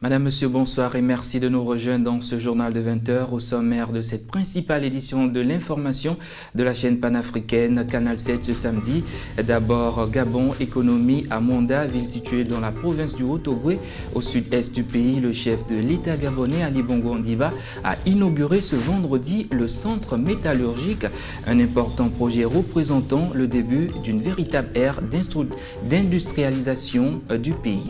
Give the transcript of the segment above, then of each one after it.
Madame, Monsieur, bonsoir et merci de nous rejoindre dans ce journal de 20h au sommaire de cette principale édition de l'information de la chaîne panafricaine Canal 7 ce samedi. D'abord, Gabon, économie à Monda, ville située dans la province du Haut-Ogooué, au sud-est du pays. Le chef de l'État gabonais, Ali Bongo Ondimba, a inauguré ce vendredi le centre métallurgique, un important projet représentant le début d'une véritable ère d'industrialisation du pays.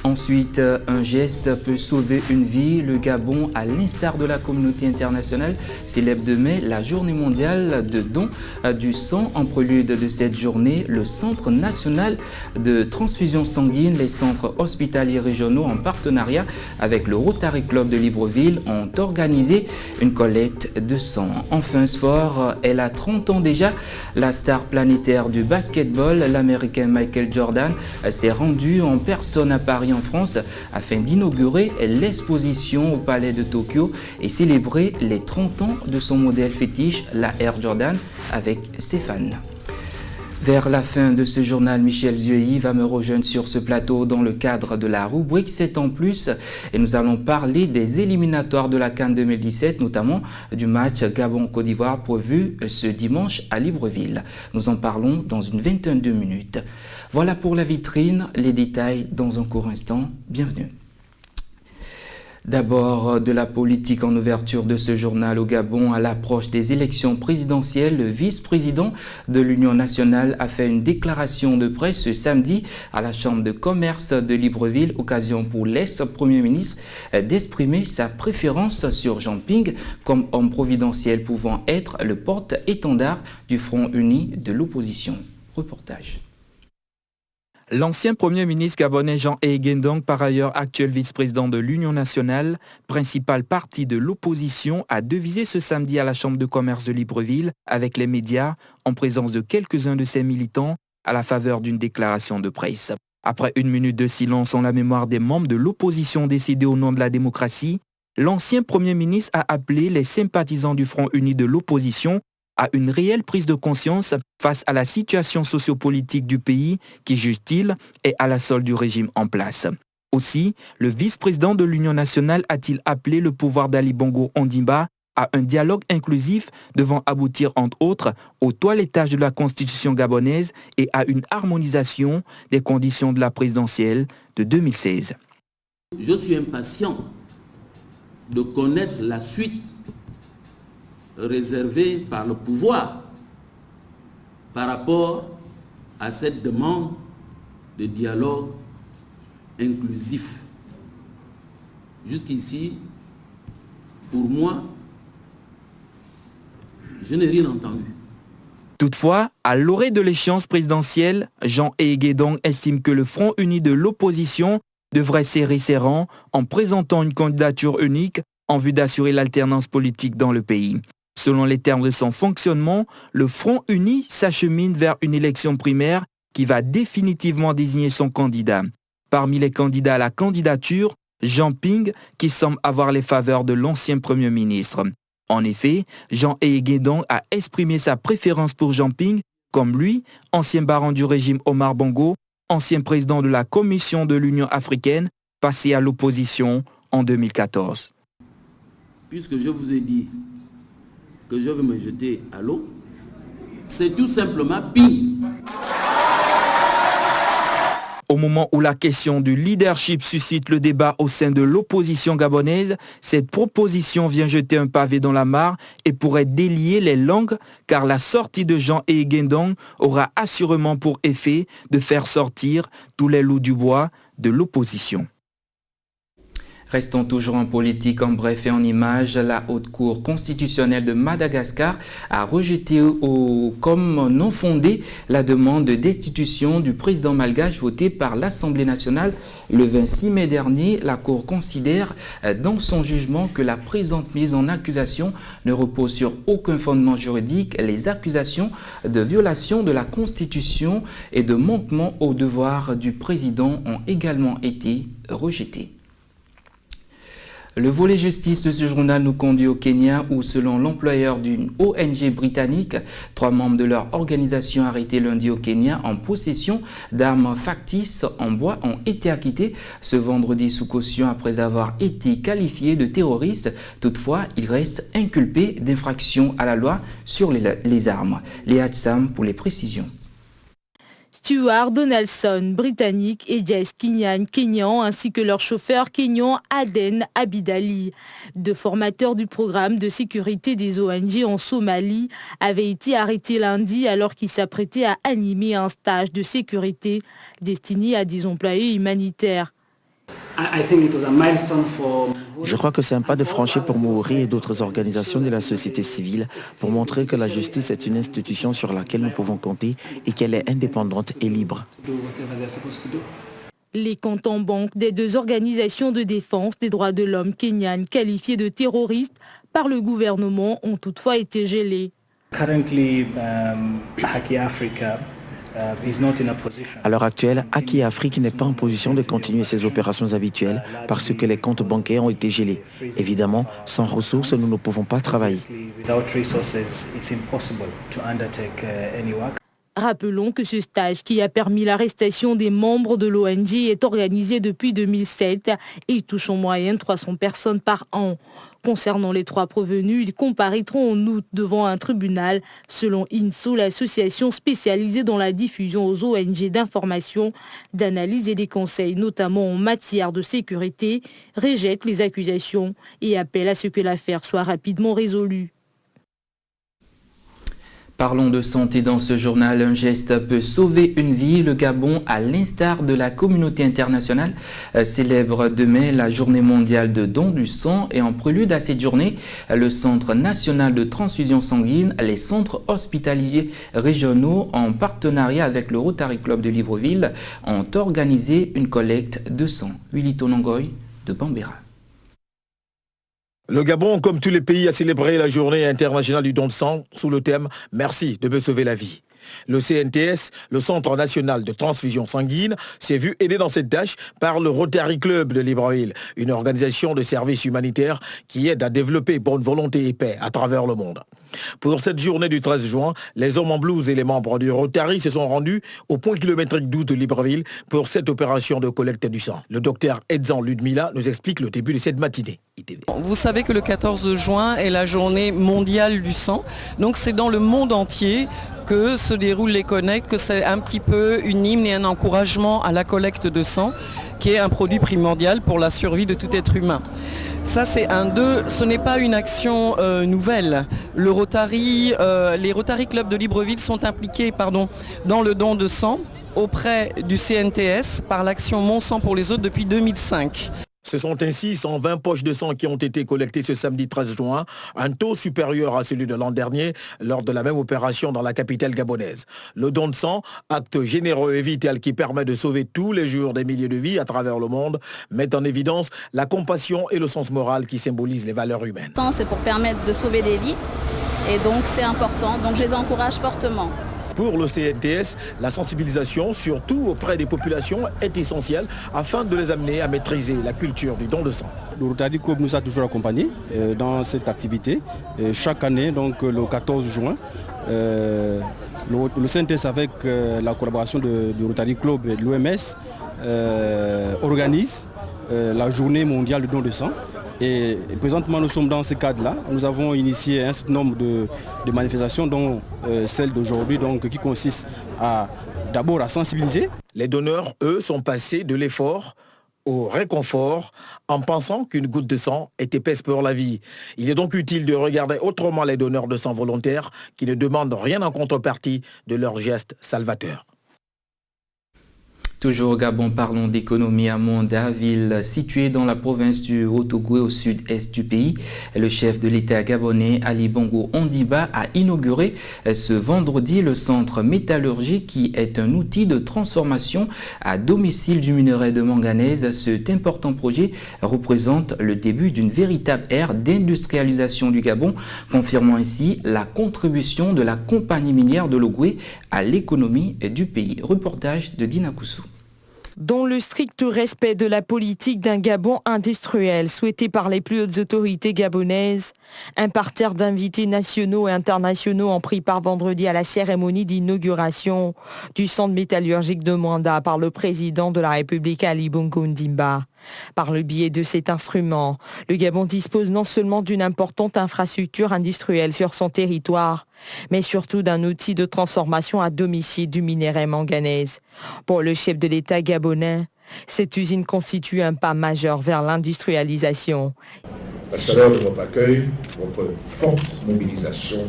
Ensuite, un geste peut sauver une vie. Le Gabon, à l'instar de la communauté internationale, célèbre demain la journée mondiale de don du sang. En prélude de cette journée, le Centre national de transfusion sanguine, les centres hospitaliers régionaux en partenariat avec le Rotary Club de Libreville ont organisé une collecte de sang. Enfin, sport, elle a 30 ans déjà. La star planétaire du basketball, l'Américain Michael Jordan, s'est rendu en personne à Paris en France afin d'inaugurer l'exposition au Palais de Tokyo et célébrer les 30 ans de son modèle fétiche, la Air Jordan, avec ses fans. Vers la fin de ce journal, Michel Zueyi va me rejoindre sur ce plateau dans le cadre de la rubrique 7 ans plus et nous allons parler des éliminatoires de la CAN 2017, notamment du match Gabon-Côte d'Ivoire prévu ce dimanche à Libreville. Nous en parlons dans une vingtaine de minutes. Voilà pour la vitrine, les détails dans un court instant. Bienvenue. D'abord, de la politique en ouverture de ce journal au Gabon. À l'approche des élections présidentielles, le vice-président de l'Union nationale a fait une déclaration de presse ce samedi à la Chambre de commerce de Libreville, occasion pour l'ex-premier ministre d'exprimer sa préférence sur Jean Ping comme homme providentiel pouvant être le porte-étendard du Front uni de l'opposition. Reportage. L'ancien Premier ministre gabonais Jean Gendong, par ailleurs actuel vice-président de l'Union nationale, principal parti de l'opposition, a devisé ce samedi à la Chambre de commerce de Libreville avec les médias en présence de quelques-uns de ses militants à la faveur d'une déclaration de presse. Après une minute de silence en la mémoire des membres de l'opposition décédés au nom de la démocratie, l'ancien Premier ministre a appelé les sympathisants du Front uni de l'opposition à une réelle prise de conscience face à la situation sociopolitique du pays qui, juge-t-il, est à la solde du régime en place. Aussi, le vice-président de l'Union nationale a-t-il appelé le pouvoir d'Ali Bongo Ondimba à un dialogue inclusif devant aboutir entre autres au toilettage de la constitution gabonaise et à une harmonisation des conditions de la présidentielle de 2016. Je suis impatient de connaître la suite réservé par le pouvoir par rapport à cette demande de dialogue inclusif. Jusqu'ici, pour moi, je n'ai rien entendu. Toutefois, à l'orée de l'échéance présidentielle, Jean Gendong estime que le Front uni de l'opposition devrait serrer ses rangs en présentant une candidature unique en vue d'assurer l'alternance politique dans le pays. Selon les termes de son fonctionnement, le Front uni s'achemine vers une élection primaire qui va définitivement désigner son candidat. Parmi les candidats à la candidature, Jean Ping, qui semble avoir les faveurs de l'ancien Premier ministre. En effet, Jean Gendong a exprimé sa préférence pour Jean Ping, comme lui, ancien baron du régime Omar Bongo, ancien président de la Commission de l'Union africaine, passé à l'opposition en 2014. Puisque je vous ai dit que je vais me jeter à l'eau, c'est tout simplement Ping. Au moment où la question du leadership suscite le débat au sein de l'opposition gabonaise, cette proposition vient jeter un pavé dans la mare et pourrait délier les langues, car la sortie de Jean Gendong aura assurément pour effet de faire sortir tous les loups du bois de l'opposition. Restons toujours en politique, en bref et en images. La Haute Cour constitutionnelle de Madagascar a rejeté comme non fondée la demande de destitution du président malgache votée par l'Assemblée nationale le 26 mai dernier. La Cour considère dans son jugement que la présente mise en accusation ne repose sur aucun fondement juridique. Les accusations de violation de la Constitution et de manquement aux devoirs du président ont également été rejetées. Le volet justice de ce journal nous conduit au Kenya où, selon l'employeur d'une ONG britannique, 3 membres de leur organisation arrêtés lundi au Kenya en possession d'armes factices en bois ont été acquittés ce vendredi sous caution après avoir été qualifiés de terroristes. Toutefois, ils restent inculpés d'infraction à la loi sur les armes. Léa Tsam pour les précisions. Stuart Donaldson, britannique, et Jess Kinyan, kényan, ainsi que leur chauffeur kényan Aden Abidali. 2 formateurs du programme de sécurité des ONG en Somalie avaient été arrêtés lundi alors qu'ils s'apprêtaient à animer un stage de sécurité destiné à des employés humanitaires. Je crois que c'est un pas de franchi pour Mouri et d'autres organisations de la société civile pour montrer que la justice est une institution sur laquelle nous pouvons compter et qu'elle est indépendante et libre. Les comptes en banque des 2 organisations de défense des droits de l'homme kenyanes qualifiées de terroristes par le gouvernement ont toutefois été gelés. À l'heure actuelle, Haki Afrique n'est pas en position de continuer ses opérations habituelles parce que les comptes bancaires ont été gelés. Évidemment, sans ressources, nous ne pouvons pas travailler. Rappelons que ce stage qui a permis l'arrestation des membres de l'ONG est organisé depuis 2007 et touche en moyenne 300 personnes par an. Concernant les 3 prévenus, ils comparaîtront en août devant un tribunal. Selon INSO, l'association spécialisée dans la diffusion aux ONG d'information, d'analyse et des conseils, notamment en matière de sécurité, rejette les accusations et appelle à ce que l'affaire soit rapidement résolue. Parlons de santé dans ce journal. Un geste peut sauver une vie. Le Gabon, à l'instar de la communauté internationale, célèbre demain la journée mondiale de don du sang. Et en prélude à cette journée, le Centre national de transfusion sanguine, les centres hospitaliers régionaux, en partenariat avec le Rotary Club de Libreville, ont organisé une collecte de sang. Willy Tonongoy de Bambera. Le Gabon, comme tous les pays, a célébré la journée internationale du don de sang sous le thème « Merci de me sauver la vie ». Le CNTS, le Centre national de transfusion sanguine, s'est vu aidé dans cette tâche par le Rotary Club de Libreville, une organisation de services humanitaires qui aide à développer bonne volonté et paix à travers le monde. Pour cette journée du 13 juin, les hommes en blouse et les membres du Rotary se sont rendus au point kilométrique 12 de Libreville pour cette opération de collecte du sang. Le docteur Edzan Ludmila nous explique le début de cette matinée. Vous savez que le 14 juin est la journée mondiale du sang, donc c'est dans le monde entier que se déroulent les collectes, que c'est un petit peu une hymne et un encouragement à la collecte de sang, qui est un produit primordial pour la survie de tout être humain. Ça c'est ce n'est pas une action nouvelle. Le Rotary, les Rotary Club de Libreville sont impliqués dans le don de sang auprès du CNTS par l'action Mon sang pour les autres depuis 2005. Ce sont ainsi 120 poches de sang qui ont été collectées ce samedi 13 juin, un taux supérieur à celui de l'an dernier lors de la même opération dans la capitale gabonaise. Le don de sang, acte généreux et vital qui permet de sauver tous les jours des milliers de vies à travers le monde, met en évidence la compassion et le sens moral qui symbolisent les valeurs humaines. Le sang, c'est pour permettre de sauver des vies et donc c'est important, donc je les encourage fortement. Pour le CNTS, la sensibilisation, surtout auprès des populations, est essentielle afin de les amener à maîtriser la culture du don de sang. Le Rotary Club nous a toujours accompagnés dans cette activité. Chaque année, donc le 14 juin, le CNTS avec la collaboration du Rotary Club et de l'OMS organise la journée mondiale du don de sang. Et présentement, nous sommes dans ce cadre-là. Nous avons initié un certain nombre de manifestations, dont celle d'aujourd'hui, qui consiste d'abord à sensibiliser. Les donneurs, eux, sont passés de l'effort au réconfort en pensant qu'une goutte de sang est épaisse pour la vie. Il est donc utile de regarder autrement les donneurs de sang volontaires qui ne demandent rien en contrepartie de leur geste salvateur. Toujours au Gabon, parlons d'économie à Monda, ville située dans la province du Haut-Ogooué au sud-est du pays. Le chef de l'État gabonais, Ali Bongo Ondimba, a inauguré ce vendredi le centre métallurgique qui est un outil de transformation à domicile du minerai de manganèse. Cet important projet représente le début d'une véritable ère d'industrialisation du Gabon, confirmant ainsi la contribution de la compagnie minière de l'Ogooué à l'économie du pays. Reportage de Dina Koussou. Dans le strict respect de la politique d'un Gabon industriel souhaité par les plus hautes autorités gabonaises, un parterre d'invités nationaux et internationaux ont pris part vendredi à la cérémonie d'inauguration du centre métallurgique de Mwanda par le président de la République Ali Bongo Ondimba. Par le biais de cet instrument, le Gabon dispose non seulement d'une importante infrastructure industrielle sur son territoire, mais surtout d'un outil de transformation à domicile du minerai manganèse. Pour le chef de l'État gabonais, cette usine constitue un pas majeur vers l'industrialisation. La chaleur de votre accueil, votre forte mobilisation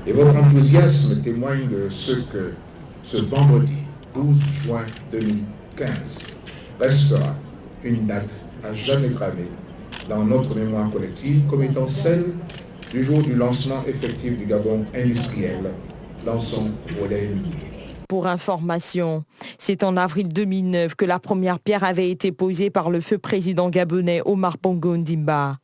et votre enthousiasme témoignent de ce que ce vendredi 12 juin 2015 restera une date à jamais gravée dans notre mémoire collective comme étant celle du jour du lancement effectif du Gabon industriel dans son volet minier. Pour information, c'est en avril 2009 que la première pierre avait été posée par le feu président gabonais Omar Bongo Ondimba.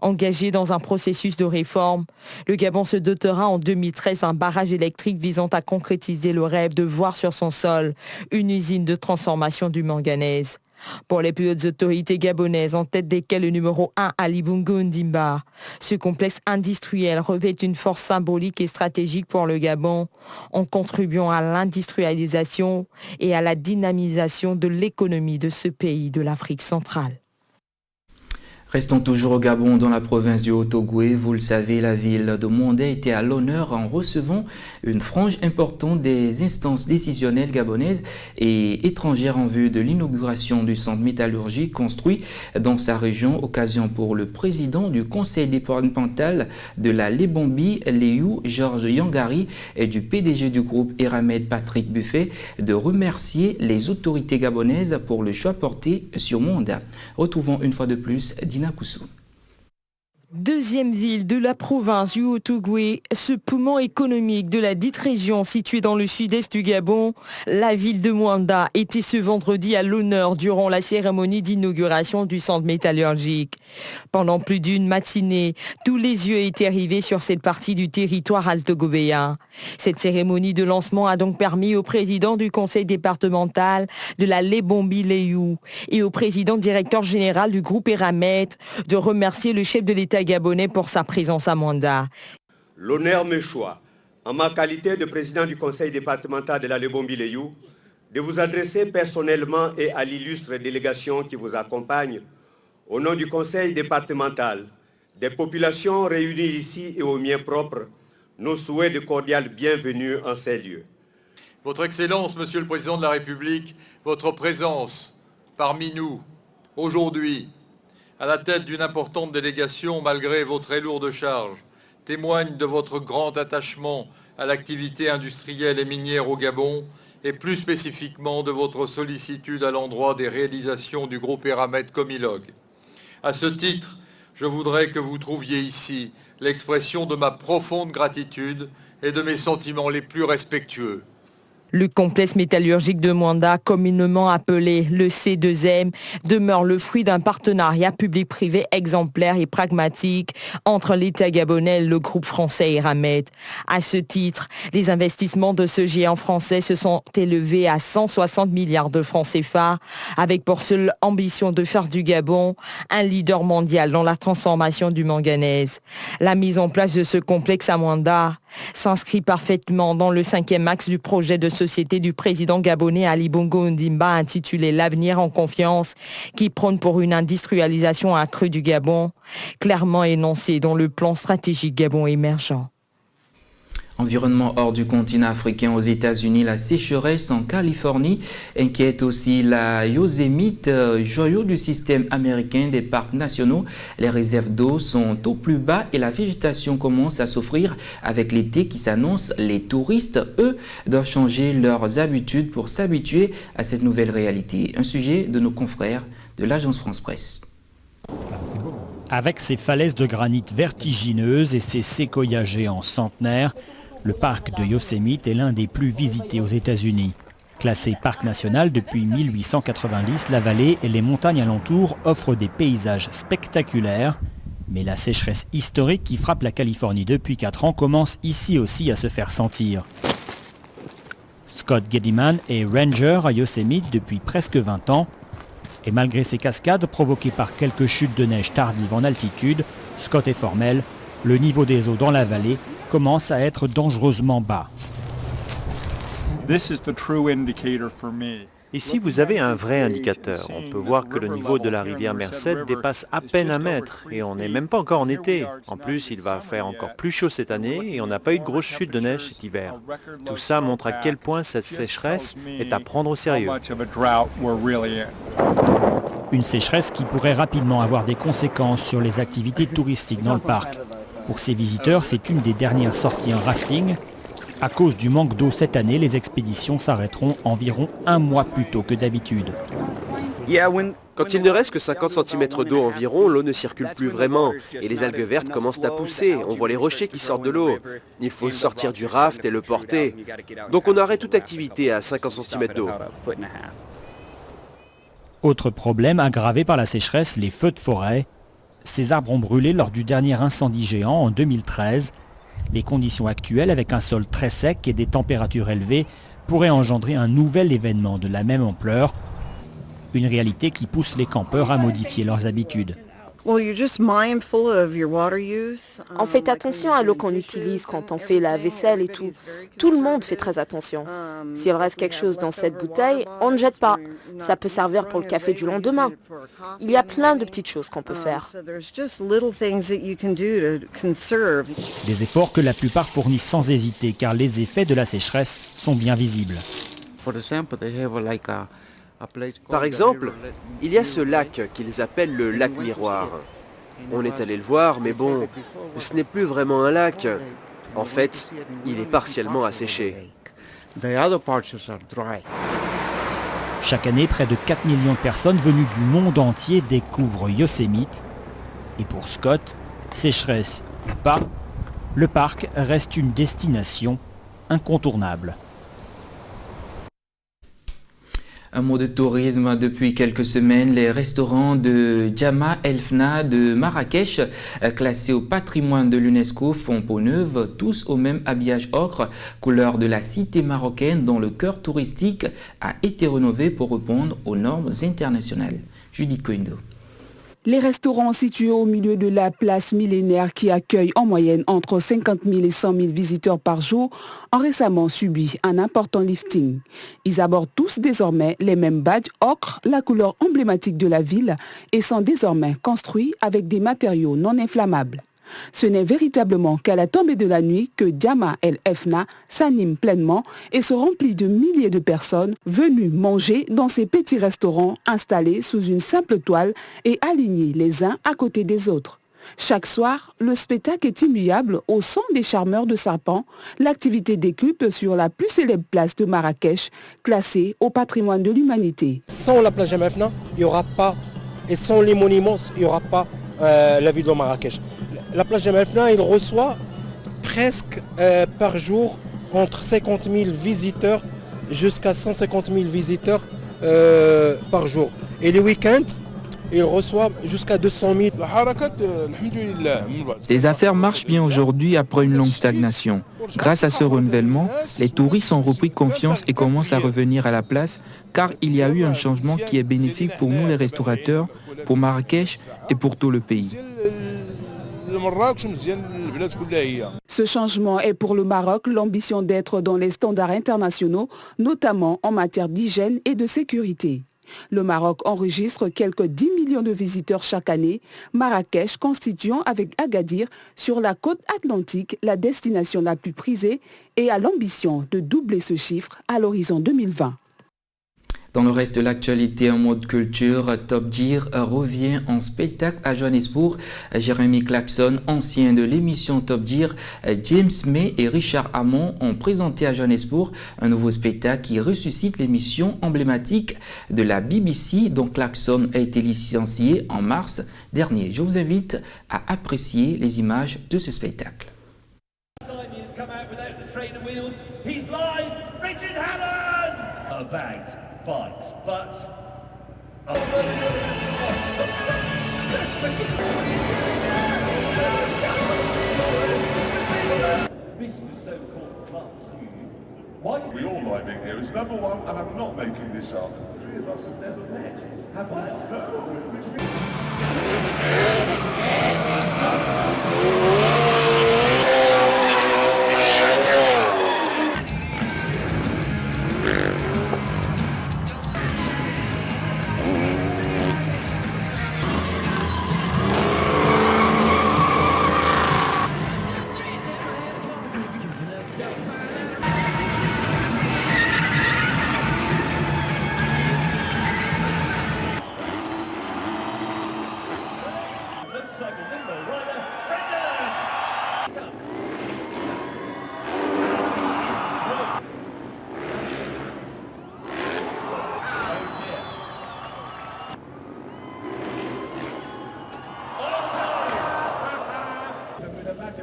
Engagé dans un processus de réforme, le Gabon se dotera en 2013 d'un barrage électrique visant à concrétiser le rêve de voir sur son sol une usine de transformation du manganèse. Pour les plus hautes autorités gabonaises, en tête desquelles le numéro 1, Ali Bongo Ondimba, ce complexe industriel revêt une force symbolique et stratégique pour le Gabon en contribuant à l'industrialisation et à la dynamisation de l'économie de ce pays de l'Afrique centrale. Restons toujours au Gabon, dans la province du Haut-Ogooué. Vous le savez, la ville de Mwanda était à l'honneur en recevant une frange importante des instances décisionnelles gabonaises et étrangères en vue de l'inauguration du centre métallurgique construit dans sa région. Occasion pour le président du conseil départemental de la Lebombi, Léou Georges Yangari, et du PDG du groupe Eramet, Patrick Buffet, de remercier les autorités gabonaises pour le choix porté sur Mwanda. Retrouvons une fois de plus Dina Koussou. Deuxième ville de la province du Haut-Ogooué, ce poumon économique de la dite région située dans le sud-est du Gabon, la ville de Mwanda était ce vendredi à l'honneur durant la cérémonie d'inauguration du centre métallurgique. Pendant plus d'une matinée, tous les yeux étaient rivés sur cette partie du territoire alto-gobéen. Cette cérémonie de lancement a donc permis au président du conseil départemental de la Lebombi Léou et au président directeur général du groupe Eramet de remercier le chef de l'État gabonais pour sa présence à Mwanda. L'honneur me choisit, en ma qualité de président du conseil départemental de la Lebombi Léou, de vous adresser personnellement et à l'illustre délégation qui vous accompagne, au nom du conseil départemental, des populations réunies ici et aux miens propres, nos souhaits de cordiale bienvenue en ces lieux. Votre Excellence, Monsieur le Président de la République, votre présence parmi nous, aujourd'hui, à la tête d'une importante délégation malgré votre très lourde charge, témoigne de votre grand attachement à l'activité industrielle et minière au Gabon et plus spécifiquement de votre sollicitude à l'endroit des réalisations du groupe Eramet Comilog. À ce titre, je voudrais que vous trouviez ici l'expression de ma profonde gratitude et de mes sentiments les plus respectueux. Le complexe métallurgique de Mwanda, communément appelé le C2M, demeure le fruit d'un partenariat public-privé exemplaire et pragmatique entre l'État gabonais et le groupe français Eramet. À ce titre, les investissements de ce géant français se sont élevés à 160 milliards de francs CFA, avec pour seule ambition de faire du Gabon un leader mondial dans la transformation du manganèse. La mise en place de ce complexe à Mwanda s'inscrit parfaitement dans le 5e axe du projet de société du président gabonais Ali Bongo Ondimba intitulé L'avenir en confiance, qui prône pour une industrialisation accrue du Gabon, clairement énoncé dans le plan stratégique Gabon émergent. Environnement hors du continent africain, aux États-Unis, la sécheresse en Californie inquiète aussi la Yosemite, joyau du système américain des parcs nationaux. Les réserves d'eau sont au plus bas et la végétation commence à souffrir avec l'été qui s'annonce. Les touristes, eux, doivent changer leurs habitudes pour s'habituer à cette nouvelle réalité. Un sujet de nos confrères de l'agence France Presse. Avec ses falaises de granit vertigineuses et ses séquoias géants centenaires, le parc de Yosemite est l'un des plus visités aux États-Unis. Classé parc national depuis 1890, la vallée et les montagnes alentours offrent des paysages spectaculaires. Mais la sécheresse historique qui frappe la Californie depuis 4 ans commence ici aussi à se faire sentir. Scott Gediman est ranger à Yosemite depuis presque 20 ans. Et malgré ces cascades provoquées par quelques chutes de neige tardives en altitude, Scott est formel, le niveau des eaux dans la vallée commence à être dangereusement bas. Ici, vous avez un vrai indicateur. On peut voir que le niveau de la rivière Merced dépasse à peine 1 mètre et on n'est même pas encore en été. En plus, il va faire encore plus chaud cette année et on n'a pas eu de grosse chute de neige cet hiver. Tout ça montre à quel point cette sécheresse est à prendre au sérieux. Une sécheresse qui pourrait rapidement avoir des conséquences sur les activités touristiques dans le parc. Pour ces visiteurs, c'est une des dernières sorties en rafting. À cause du manque d'eau cette année, les expéditions s'arrêteront environ 1 mois plus tôt que d'habitude. Quand il ne reste que 50 cm d'eau environ, l'eau ne circule plus vraiment et les algues vertes commencent à pousser. On voit les rochers qui sortent de l'eau. Il faut sortir du raft et le porter. Donc on arrête toute activité à 50 cm d'eau. Autre problème aggravé par la sécheresse, les feux de forêt. Ces arbres ont brûlé lors du dernier incendie géant en 2013. Les conditions actuelles, avec un sol très sec et des températures élevées, pourraient engendrer un nouvel événement de la même ampleur. Une réalité qui pousse les campeurs à modifier leurs habitudes. On fait attention à l'eau qu'on utilise quand on fait la vaisselle et tout. Tout le monde fait très attention. S'il reste quelque chose dans cette bouteille, on ne jette pas. Ça peut servir pour le café du lendemain. Il y a plein de petites choses qu'on peut faire. Des efforts que la plupart fournissent sans hésiter car les effets de la sécheresse sont bien visibles. Par exemple, il y a ce lac qu'ils appellent le lac miroir. On est allé le voir, mais bon, ce n'est plus vraiment un lac. En fait, il est partiellement asséché. Chaque année, près de 4 millions de personnes venues du monde entier découvrent Yosemite. Et pour Scott, sécheresse ou pas, le parc reste une destination incontournable. Un mot de tourisme. Depuis quelques semaines, les restaurants de Djama El Fna de Marrakech, classés au patrimoine de l'UNESCO, font peau neuve, tous au même habillage ocre, couleur de la cité marocaine dont le cœur touristique a été rénové pour répondre aux normes internationales. Judith Koindo. Les restaurants situés au milieu de la place millénaire qui accueille en moyenne entre 50 000 et 100 000 visiteurs par jour ont récemment subi un important lifting. Ils abordent tous désormais les mêmes badges ocre, la couleur emblématique de la ville, et sont désormais construits avec des matériaux non inflammables. Ce n'est véritablement qu'à la tombée de la nuit que Djama El Fna s'anime pleinement et se remplit de milliers de personnes venues manger dans ces petits restaurants installés sous une simple toile et alignés les uns à côté des autres. Chaque soir, le spectacle est immuable au son des charmeurs de serpents. L'activité décuple sur la plus célèbre place de Marrakech, classée au patrimoine de l'humanité. Sans la plage Djama El Fna, il n'y aura pas, et sans les monuments, il n'y aura pas la ville de Marrakech. La plage Djama El Fna, il reçoit presque par jour entre 50 000 visiteurs jusqu'à 150 000 visiteurs par jour. Et les week-ends, il reçoit jusqu'à 200 000. Les affaires marchent bien aujourd'hui après une longue stagnation. Grâce à ce renouvellement, les touristes ont repris confiance et commencent à revenir à la place car il y a eu un changement qui est bénéfique pour nous les restaurateurs, pour Marrakech et pour tout le pays. Ce changement est pour le Maroc l'ambition d'être dans les standards internationaux, notamment en matière d'hygiène et de sécurité. Le Maroc enregistre quelques 10 millions de visiteurs chaque année, Marrakech constituant avec Agadir sur la côte atlantique la destination la plus prisée et a l'ambition de doubler ce chiffre à l'horizon 2020. Dans le reste de l'actualité en mode culture, Top Gear revient en spectacle à Johannesburg. Jeremy Clarkson, ancien de l'émission Top Gear, James May et Richard Hammond ont présenté à Johannesburg un nouveau spectacle qui ressuscite l'émission emblématique de la BBC dont Clarkson a été licencié en mars dernier. Je vous invite à apprécier les images de ce spectacle. Bikes, but Mr. So-called Class 2 We all like being here. It's number one, and I'm not making this up. Three of us have never met. Have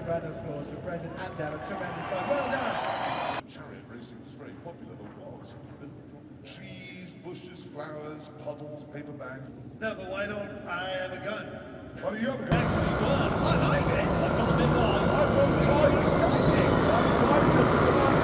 round of applause for Brendan and Darren. Tremendous guys. Well done. Chariot racing was very popular, though it was. Trees, bushes, flowers, puddles, paper bag. No, but why don't I have a gun? Why don't you have a gun? I like this. I've got a bit more. I've got time. Exciting. I'm excited for the last.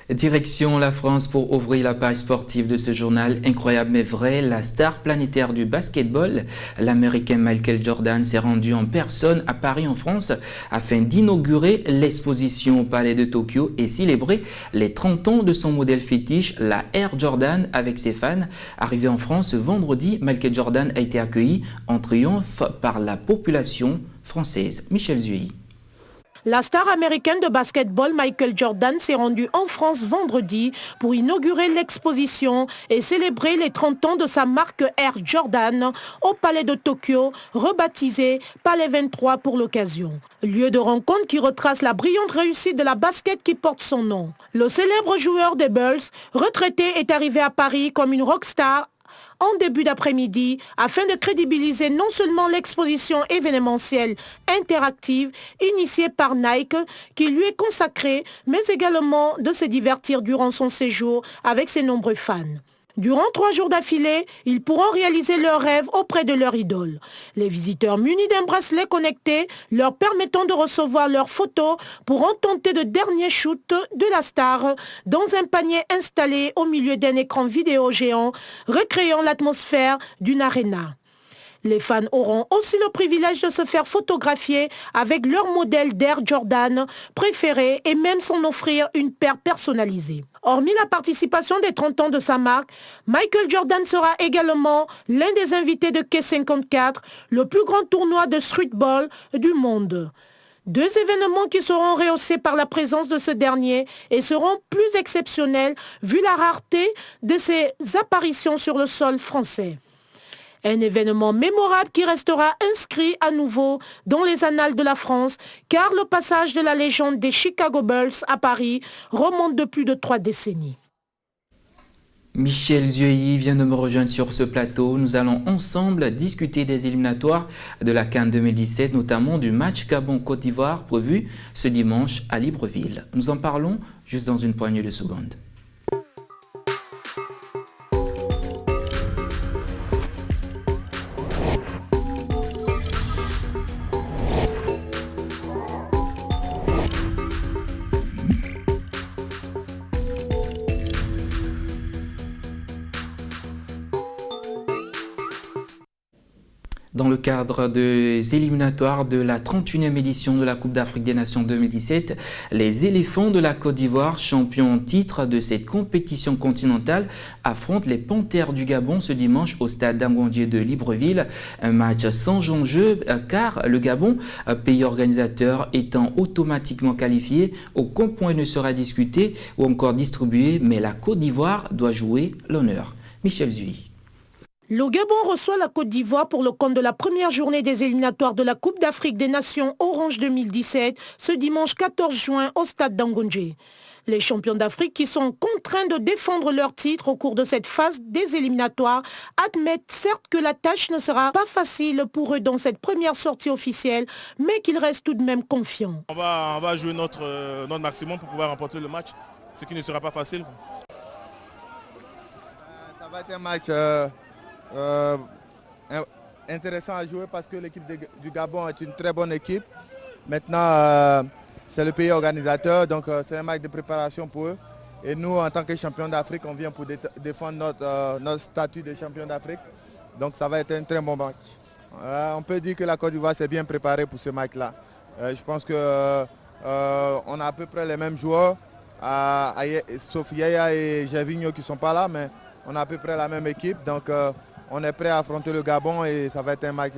Direction la France pour ouvrir la page sportive de ce journal. Incroyable mais vrai, la star planétaire du basketball, l'Américain Michael Jordan, s'est rendu en personne à Paris en France afin d'inaugurer l'exposition au Palais de Tokyo et célébrer les 30 ans de son modèle fétiche, la Air Jordan, avec ses fans. Arrivé en France ce vendredi, Michael Jordan a été accueilli en triomphe par la population française. Michel Zuy. La star américaine de basketball Michael Jordan s'est rendue en France vendredi pour inaugurer l'exposition et célébrer les 30 ans de sa marque Air Jordan au Palais de Tokyo, rebaptisé Palais 23 pour l'occasion. Lieu de rencontre qui retrace la brillante réussite de la basket qui porte son nom. Le célèbre joueur des Bulls, retraité, est arrivé à Paris comme une rockstar en début d'après-midi afin de crédibiliser non seulement l'exposition événementielle interactive initiée par Nike qui lui est consacrée, mais également de se divertir durant son séjour avec ses nombreux fans. Durant 3 jours d'affilée, ils pourront réaliser leurs rêves auprès de leur idole. Les visiteurs munis d'un bracelet connecté leur permettant de recevoir leurs photos pourront tenter de derniers shoots de la star dans un panier installé au milieu d'un écran vidéo géant, recréant l'atmosphère d'une arena. Les fans auront aussi le privilège de se faire photographier avec leur modèle d'Air Jordan préféré et même s'en offrir une paire personnalisée. Hormis la participation des 30 ans de sa marque, Michael Jordan sera également l'un des invités de K54, le plus grand tournoi de streetball du monde. 2 événements qui seront rehaussés par la présence de ce dernier et seront plus exceptionnels vu la rareté de ses apparitions sur le sol français. Un événement mémorable qui restera inscrit à nouveau dans les annales de la France, car le passage de la légende des Chicago Bulls à Paris remonte de plus de 3 décennies. Michel Zuey vient de me rejoindre sur ce plateau. Nous allons ensemble discuter des éliminatoires de la CAN 2017, notamment du match Gabon-Côte d'Ivoire prévu ce dimanche à Libreville. Nous en parlons juste dans une poignée de secondes. Dans le cadre des éliminatoires de la 31e édition de la Coupe d'Afrique des Nations 2017, les éléphants de la Côte d'Ivoire, champions en titre de cette compétition continentale, affrontent les Panthères du Gabon ce dimanche au stade d'Angondier de Libreville. Un match sans enjeu car le Gabon, pays organisateur, étant automatiquement qualifié, aucun point ne sera discuté ou encore distribué, mais la Côte d'Ivoire doit jouer l'honneur. Michel Zuy. Le Gabon reçoit la Côte d'Ivoire pour le compte de la première journée des éliminatoires de la Coupe d'Afrique des Nations Orange 2017 ce dimanche 14 juin au stade d'Angondier. Les champions d'Afrique qui sont contraints de défendre leur titre au cours de cette phase des éliminatoires admettent certes que la tâche ne sera pas facile pour eux dans cette première sortie officielle, mais qu'ils restent tout de même confiants. On va jouer notre maximum pour pouvoir remporter le match, ce qui ne sera pas facile. Ça va être un match intéressant à jouer parce que l'équipe du Gabon est une très bonne équipe. Maintenant, c'est le pays organisateur, donc c'est un match de préparation pour eux. Et nous, en tant que champions d'Afrique, on vient pour défendre notre statut de champion d'Afrique. Donc ça va être un très bon match. On peut dire que la Côte d'Ivoire s'est bien préparée pour ce match-là. Je pense qu'on a à peu près les mêmes joueurs, sauf Yaya et Gervinho qui ne sont pas là, mais on a à peu près la même équipe. Donc on est prêt à affronter le Gabon et ça va être un match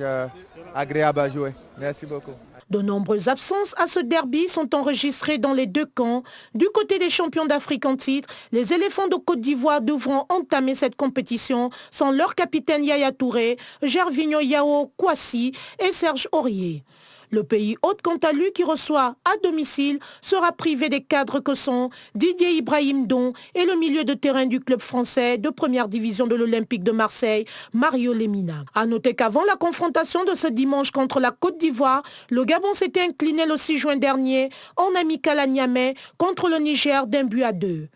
agréable à jouer. Merci beaucoup. De nombreuses absences à ce derby sont enregistrées dans les deux camps. Du côté des champions d'Afrique en titre, les éléphants de Côte d'Ivoire devront entamer cette compétition sans leur capitaine Yaya Touré, Gervinho Yao Kouassi et Serge Aurier. Le pays hôte, quant à lui, qui reçoit à domicile, sera privé des cadres que sont Didier Ibrahim Don et le milieu de terrain du club français de première division de l'Olympique de Marseille, Mario Lemina. A noter qu'avant la confrontation de ce dimanche contre la Côte d'Ivoire, le Gabon s'était incliné le 6 juin dernier en amical à Niamey contre le Niger d'1-2.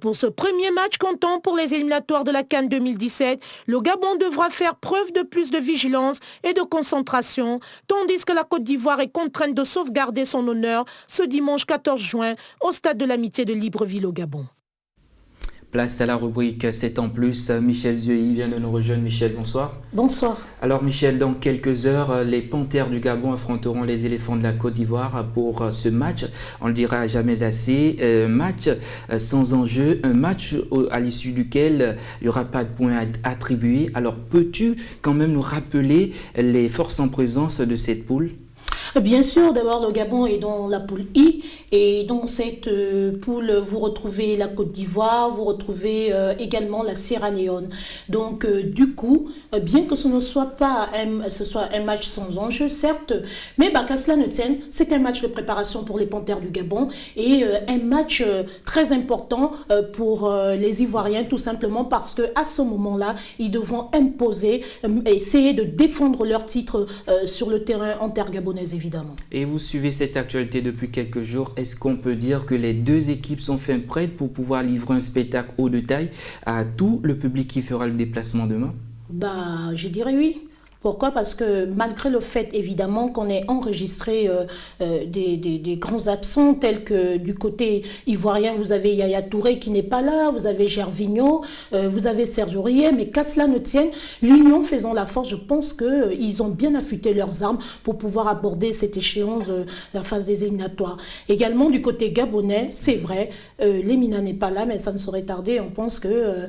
Pour ce premier match comptant pour les éliminatoires de la CAN 2017, le Gabon devra faire preuve de plus de vigilance et de concentration, tandis que la Côte d'Ivoire est contrainte de sauvegarder son honneur ce dimanche 14 juin au stade de l'Amitié de Libreville au Gabon. Place à la rubrique 7 en plus. Michel Zeuilly vient de nous rejoindre. Michel, bonsoir. Bonsoir. Alors Michel, dans quelques heures, les Panthères du Gabon affronteront les éléphants de la Côte d'Ivoire pour ce match. On le dira jamais assez. Match sans enjeu, un match à l'issue duquel il n'y aura pas de points attribués. Alors peux-tu quand même nous rappeler les forces en présence de cette poule ? Bien sûr, d'abord le Gabon est dans la poule I et dans cette poule vous retrouvez la Côte d'Ivoire, vous retrouvez également la Sierra Leone. Donc du coup, bien que ce ne soit pas un match sans enjeu, certes, mais qu'à cela ne tienne, c'est un match de préparation pour les Panthères du Gabon et un match très important pour les Ivoiriens, tout simplement parce qu'à ce moment-là, ils devront imposer, essayer de défendre leur titre sur le terrain intergabonais évidemment. Et vous suivez cette actualité depuis quelques jours. Est-ce qu'on peut dire que les deux équipes sont fin prêtes pour pouvoir livrer un spectacle haut de taille à tout le public qui fera le déplacement demain ? Je dirais oui. Pourquoi ? Parce que malgré le fait évidemment qu'on ait enregistré des grands absents tels que du côté ivoirien, vous avez Yaya Touré qui n'est pas là, vous avez Gervinho, vous avez Serge Aurier, mais qu'à cela ne tienne, l'union faisant la force, je pense qu'ils ont bien affûté leurs armes pour pouvoir aborder cette échéance, la phase des éliminatoires. Également du côté gabonais, c'est vrai, Lemina n'est pas là, mais ça ne saurait tarder. On pense que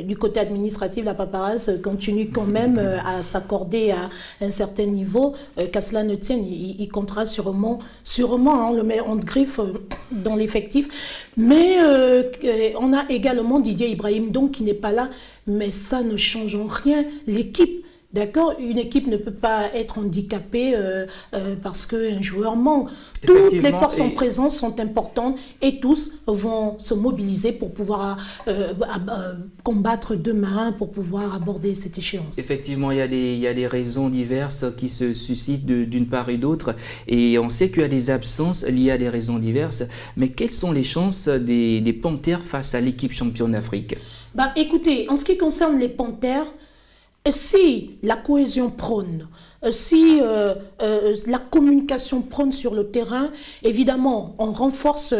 du côté administratif, la paperasse continue quand même à s'accorder à un certain niveau, qu'à cela ne tienne, il comptera sûrement le met en griffe dans l'effectif. Mais on a également Didier Ibrahim donc qui n'est pas là, mais ça ne change en rien l'équipe. D'accord, une équipe ne peut pas être handicapée parce qu'un joueur manque. Toutes les forces en présence sont importantes et tous vont se mobiliser pour pouvoir combattre demain, pour pouvoir aborder cette échéance. Effectivement, il y a des raisons diverses qui se suscitent d'une part et d'autre. Et on sait qu'il y a des absences liées à des raisons diverses. Mais quelles sont les chances des Panthères face à l'équipe championne d'Afrique ? Écoutez, en ce qui concerne les Panthères, si la cohésion prône, si la communication prône sur le terrain, évidemment, on renforce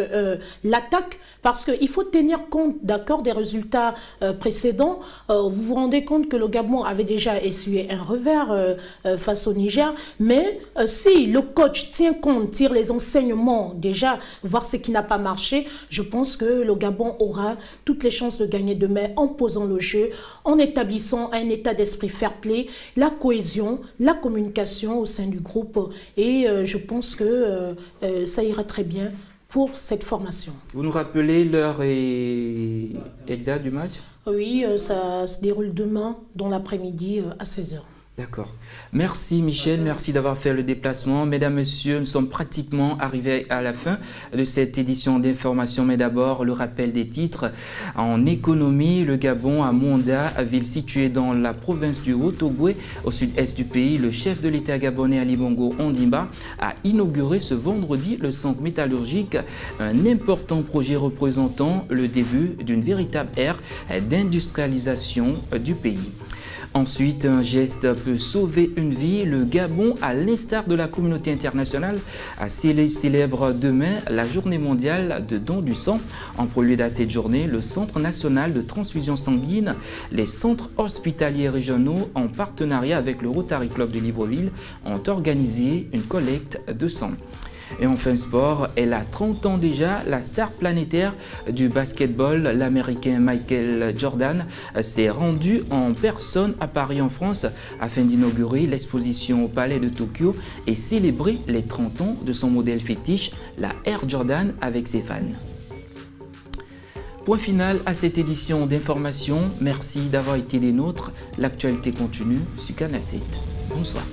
l'attaque parce qu'il faut tenir compte, d'accord, des résultats précédents. Vous vous rendez compte que le Gabon avait déjà essuyé un revers face au Niger, mais si le coach tient compte, tire les enseignements, déjà, voir ce qui n'a pas marché, je pense que le Gabon aura toutes les chances de gagner demain en posant le jeu, en établissant un état d'esprit fair play, la cohésion, la communication au sein du groupe et je pense que ça ira très bien pour cette formation. Vous nous rappelez l'heure exacte du match ? Oui, ça se déroule demain dans l'après-midi à 16h. D'accord. Merci Michel, merci d'avoir fait le déplacement. Mesdames, Messieurs, nous sommes pratiquement arrivés à la fin de cette édition d'information. Mais d'abord, le rappel des titres. En économie, le Gabon à Monda, ville située dans la province du Haut-Ogooué, au sud-est du pays, le chef de l'État gabonais Ali Bongo Ondimba a inauguré ce vendredi le centre métallurgique, un important projet représentant le début d'une véritable ère d'industrialisation du pays. Ensuite, un geste peut sauver une vie. Le Gabon, à l'instar de la communauté internationale, célèbre demain la journée mondiale de don du sang. En prélude à cette journée, le Centre national de transfusion sanguine, les centres hospitaliers régionaux, en partenariat avec le Rotary Club de Libreville, ont organisé une collecte de sang. Et enfin sport, elle a 30 ans déjà, la star planétaire du basketball, l'américain Michael Jordan, s'est rendu en personne à Paris en France afin d'inaugurer l'exposition au Palais de Tokyo et célébrer les 30 ans de son modèle fétiche, la Air Jordan, avec ses fans. Point final à cette édition d'information. Merci d'avoir été des nôtres. L'actualité continue sur Canal 7. Bonsoir.